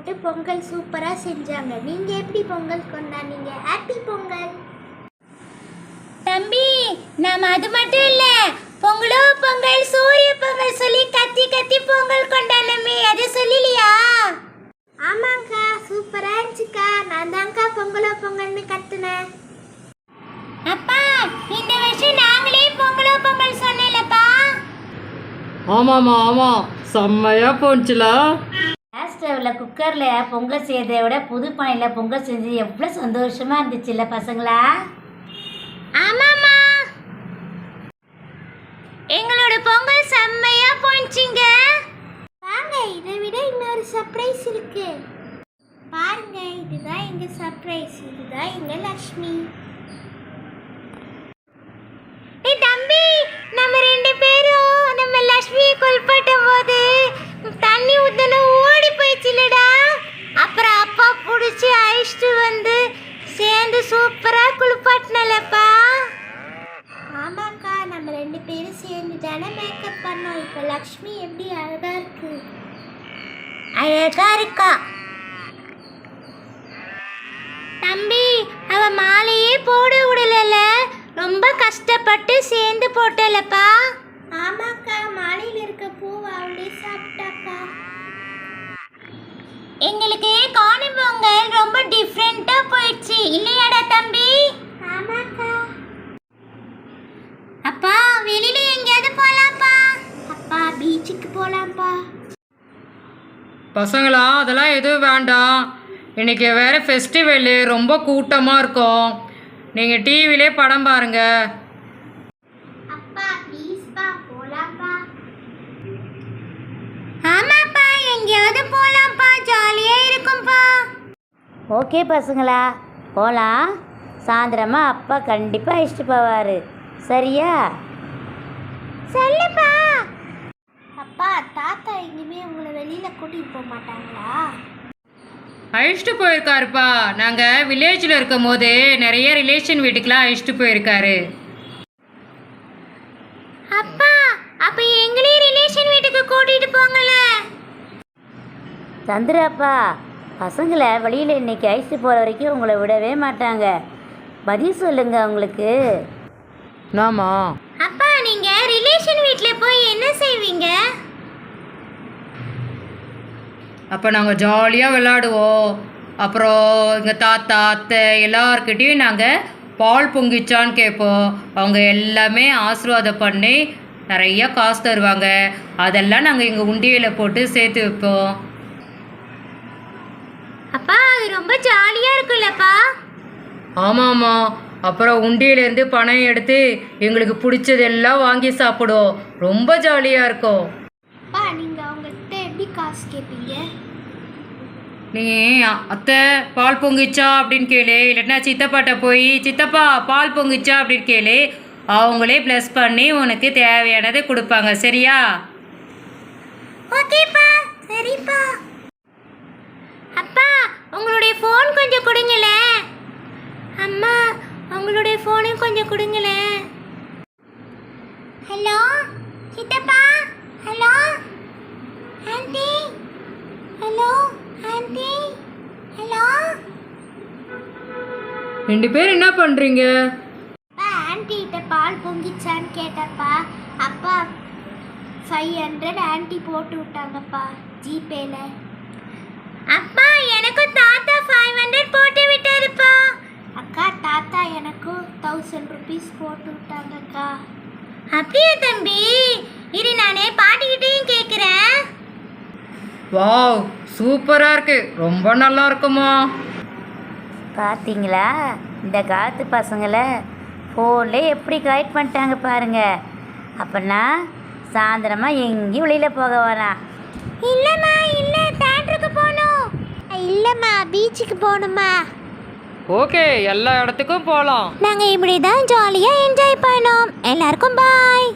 போட்டு பொங்கல் சூப்பராக செஞ்சாங்க. நீங்கள் எப்படி பொங்கல் கொண்டாடினீங்க? ஹாப்பி பொங்கல். தம்பி, நாம் அது மட்டும் இல்லை, பொங்கலோ பொங்கல் சூரிய பொங்கல் சொல்லி கத்தி கத்தி பொங்கல் கொண்டாடணுமே, அதை சொல்லலையா? ஆமாங்க்கா, சூப்பராக இருந்துச்சுக்கா. நான் தான்க்கா பொங்கலோ பொங்கல்னு கத்துனேன். அப்பா, இந்த வருஷம் நாங்களே பொங்கலோ பொங்கல் சொன்னேன்லப்பா. ஆமாம்மா, ஆமாம், செம்மையாக போச்சுல. கேஸ் ஸ்டவ்வில் குக்கரில் பொங்கல் செய்யறதை விட புது பானையில் பொங்கல் செஞ்சு எவ்வளோ சந்தோஷமாக இருந்துச்சுல்ல பசங்களா? ஆமாம்மா, எங்களோட பொங்கல் செம்மையாக போச்சுங்க. வாங்க, இதை விட இன்னொரு சர்ப்ரைஸ் இருக்கு. பாருங்க, இதுதான் எங்க சர்ப்ரைஸ். இதுதான் எங்க லக்ஷ்மி. தம்பி, நம்ம ரெண்டு பேரும் நம்ம லக்ஷ்மியை குளிப்பாட்டும் போது தண்ணி ஊத்தணும் ஓடி போயிடுச்சுலடா. அப்புறம் அப்பா பிடிச்சி அழிச்சிட்டு வந்து சேர்ந்து சூப்பராக குளிப்பாட்டினலப்பா. ஆமாக்கா, நம்ம ரெண்டு பேரும் சேர்ந்து தானே மேக்கப் பண்ணோம். இப்போ லக்ஷ்மி எப்படி அழகா இருக்கு. அழகா இருக்கா தம்பி. அவ மாலையே போட விடல, ரொம்ப கஷ்டப்பட்டு சேர்ந்து போட்டலப்பா. ஆமாக்கா, மாலையில் இருக்க பூவை அவளே சாப்பிட்டாக்கா. எங்களுக்கு காணும் பொங்கல் ரொம்ப டிஃப்ரெண்டா போயிடுச்சு இல்லையாடா தம்பி? ஆமாக்கா. அப்பா, வெளியில எங்கேயாவது போலாம்ப்பா. அப்பா, பீச்சுக்கு போலாம்ப்பா. பசங்களா, அதெல்லாம் எதுவும் வேண்டாம். இன்றைக்கி வேறு ஃபெஸ்டிவலு, ரொம்ப கூட்டமாக இருக்கும். நீங்கள் டிவிலே படம் பாருங்கள். அப்பா, ப்ளீஸ்ப்பா, போலாம்ப்பா. ஆமாப்பா, எங்கேயாவது போலாம்ப்பா, ஜாலியா இருக்கும்பா. ஓகே பசங்களா, போலாம். சாயந்தரமா அப்பா கண்டிப்பா அழைச்சிட்டு போவாரு, சரியா? சொல்லுப்பா. அப்பா, தாத்தா இனிமே உங்களை வெளியில கூட்டிட்டு போக மாட்டாங்களா? அழைச்சிட்டு போயிருக்காருப்பா. நாங்கள் வில்லேஜில் இருக்கும் போது நிறைய ரிலேஷன் வீட்டுக்கெலாம் அழைச்சிட்டு போயிருக்காரு. அப்பா, அப்ப எங்களையும் ரிலேஷன் வீட்டுக்கு கூட்டிட்டு போங்களே. சந்திராப்பா, பசங்களை வெளியில் இன்னைக்கு அழைச்சிட்டு போகிற வரைக்கும் உங்களை விடவே மாட்டாங்க. பதில் சொல்லுங்க அவங்களுக்கு. நாமா அப்பா, நீங்க ரிலேஷன் வீட்டில் போய் என்ன செய்வீங்க? அப்போ நாங்கள் ஜாலியாக விளாடுவோம். அப்புறம் எங்கள் தாத்தா அத்தை எல்லார்கிட்டையும் நாங்கள் பால் பொங்கிச்சான்னு கேட்போம். அவங்க எல்லாமே ஆசீர்வாதம் பண்ணி நிறையா காசு தருவாங்க. அதெல்லாம் நாங்கள் எங்கள் உண்டியலில் போட்டு சேர்த்து வைப்போம். அப்பா, அது ரொம்ப ஜாலியாக இருக்குல்லப்பா. ஆமாம்மா. அப்புறம் உண்டியிலேருந்து பணம் எடுத்து எங்களுக்கு பிடிச்சதெல்லாம் வாங்கி சாப்பிடுவோம். ரொம்ப ஜாலியாக இருக்கும். அப்பா, நீங்க அவங்ககிட்ட எப்படி காசு கேட்பீங்க? நீ அத்தை பால் பொங்கிச்சா அப்படின்னு கேளு, இல்லைன்னா சித்தப்பாட்ட போய் சித்தப்பா பால் பொங்கிச்சா அப்படின்னு கேளு. அவங்களே ப்ளஸ் பண்ணி உனக்கு தேவையானதை கொடுப்பாங்க, சரியா? ஓகேப்பா, சரிப்பா. அப்பா, உங்களுடைய ஃபோன் கொஞ்சம் கொடுங்களேன். அம்மா, உங்களுடைய ஃபோனையும் கொஞ்சம் கொடுங்களேன். ஹலோ சித்தப்பா. Hello aunty. Hello aunty. Hello. ரெண்டு பேர் என்ன பண்ணுறீங்க? அப்பா, ஆன்டி கிட்ட பால் பொங்கிச்சான்னு கேட்டப்பா. அப்பா 500 ஆன்டி போட்டு விட்டாங்கப்பா ஜிபேல. அப்பா, எனக்கும் தாத்தா 500 போட்டு விட்டாருப்பா. அக்கா, தாத்தா எனக்கும் 1000 ருபீஸ் போட்டு விட்டாங்கக்கா. அப்படியே தம்பி, இரு நானே பாட்டிக்கிட்டையும் கேட்குறேன். வாவ், சூப்பராக இருக்கு, ரொம்ப நல்லா இருக்குமா. பார்த்தீங்களா, இந்த காலத்து பசங்களை ஃபோன்லேயே எப்படி கைட் பண்ணிட்டாங்க பாருங்க. அப்போனா சாயந்தரமாக எங்கேயும் வெளியில் போக வேணாம். இல்லைம்மா, இல்லை, தேட்டருக்கு போகணும். இல்லைம்மா, பீச்சுக்கு போகணுமா? ஓகே, எல்லா இடத்துக்கும் போகலாம். நாங்கள் இப்படி தான் ஜாலியாக என்ஜாய் பண்ணோம். எல்லாருக்கும் பாய்.